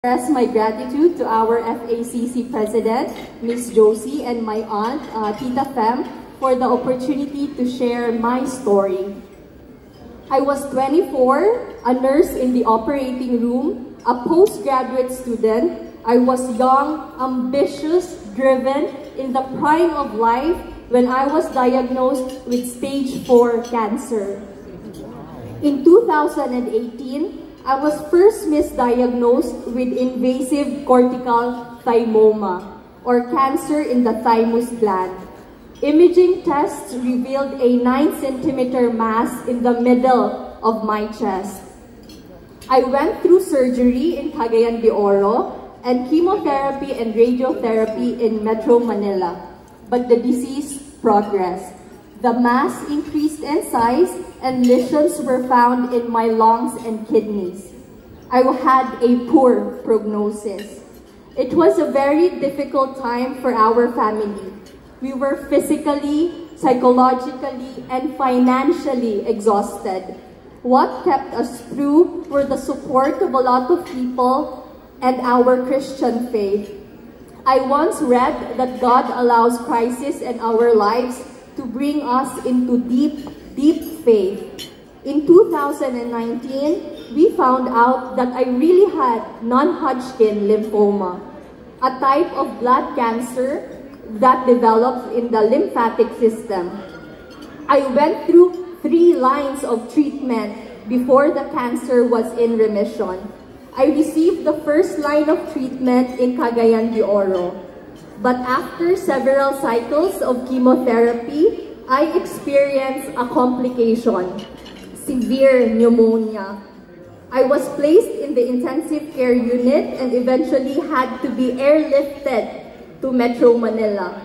Express my gratitude to our FACC President, Ms. Josie, and my aunt, Tita Fem, for the opportunity to share my story. I was 24, a nurse in the operating room, a postgraduate student. I was young, ambitious, driven, in the prime of life when I was diagnosed with stage 4 cancer. In 2018, I was first misdiagnosed with invasive cortical thymoma, or cancer in the thymus gland. Imaging tests revealed a 9-centimeter mass in the middle of my chest. I went through surgery in Cagayan de Oro and chemotherapy and radiotherapy in Metro Manila, but the disease progressed. The mass increased in size and lesions were found in my lungs and kidneys. I had a poor prognosis. It was a very difficult time for our family. We were physically, psychologically, and financially exhausted. What kept us through were the support of a lot of people and our Christian faith. I once read that God allows crisis in our lives to bring us into deep faith. In 2019, we found out that I really had non-Hodgkin lymphoma, a type of blood cancer that develops in the lymphatic system. I went through 3 lines of treatment before the cancer was in remission. I received the first line of treatment in Cagayan de Oro. But after several cycles of chemotherapy, I experienced a complication, severe pneumonia. I was placed in the intensive care unit and eventually had to be airlifted to Metro Manila.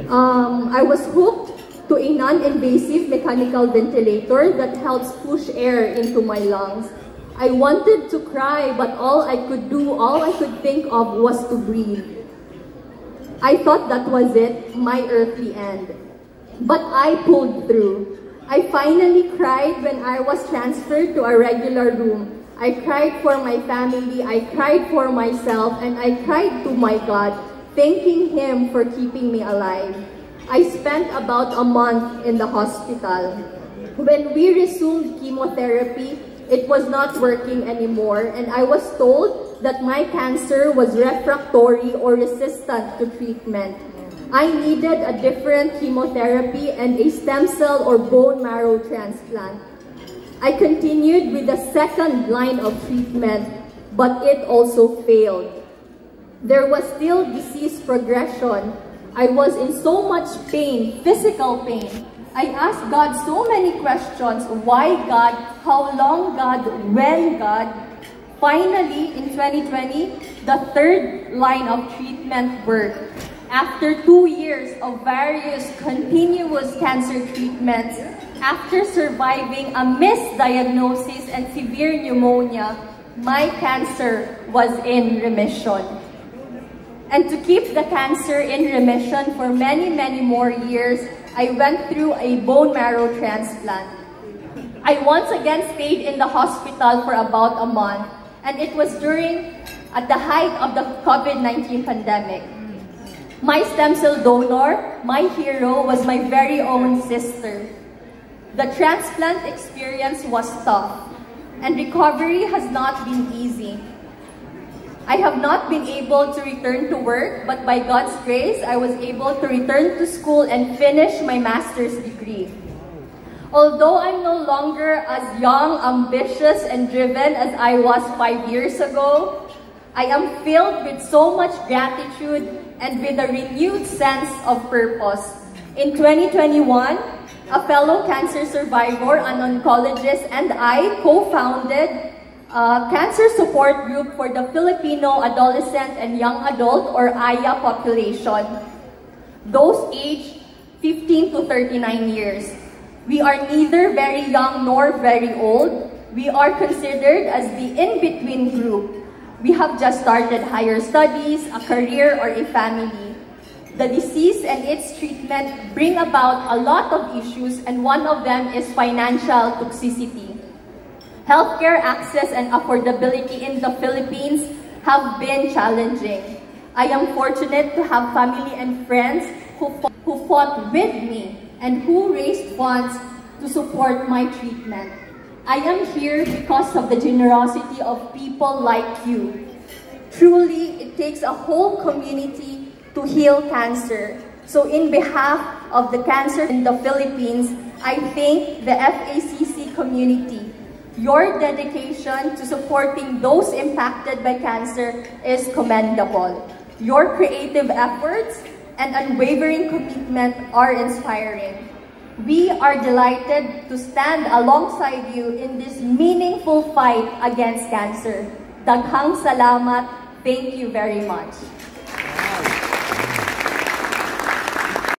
I was hooked to a non-invasive mechanical ventilator that helps push air into my lungs. I wanted to cry, but all I could think of was to breathe. I thought that was it, my earthly end. But I pulled through. I finally cried when I was transferred to a regular room. I cried for my family, I cried for myself, and I cried to my God, thanking Him for keeping me alive. I spent about a month in the hospital. When we resumed chemotherapy, it was not working anymore, and I was told that my cancer was refractory or resistant to treatment. I needed a different chemotherapy and a stem cell or bone marrow transplant. I continued with the second line of treatment, but it also failed. There was still disease progression. I was in so much pain, physical pain. I asked God so many questions. Why God? How long God? When God? Finally, in 2020, the third line of treatment worked. After 2 years of various continuous cancer treatments, after surviving a misdiagnosis and severe pneumonia, my cancer was in remission. And to keep the cancer in remission for many more years, I went through a bone marrow transplant. I once again stayed in the hospital for about a month, and it was at the height of the COVID-19 pandemic. My stem cell donor, my hero, was my very own sister. The transplant experience was tough, and recovery has not been easy. I have not been able to return to work, but by God's grace, I was able to return to school and finish my master's degree. Although I'm no longer as young, ambitious, and driven as I was 5 years ago, I am filled with so much gratitude and with a renewed sense of purpose. In 2021, a fellow cancer survivor, an oncologist, and I co-founded a cancer support group for the Filipino adolescent and young adult, or AYA population, those aged 15 to 39 years. We are neither very young nor very old. We are considered as the in-between group. We have just started higher studies, a career, or a family. The disease and its treatment bring about a lot of issues, and one of them is financial toxicity. Healthcare access and affordability in the Philippines have been challenging. I am fortunate to have family and friends who fought with me and who raised funds to support my treatment. I am here because of the generosity of people like you. Truly, it takes a whole community to heal cancer. So in behalf of the cancer in the Philippines, I thank the FACC community. Your dedication to supporting those impacted by cancer is commendable. Your creative efforts and unwavering commitment are inspiring. We are delighted to stand alongside you in this meaningful fight against cancer. Daghang salamat. Thank you very much.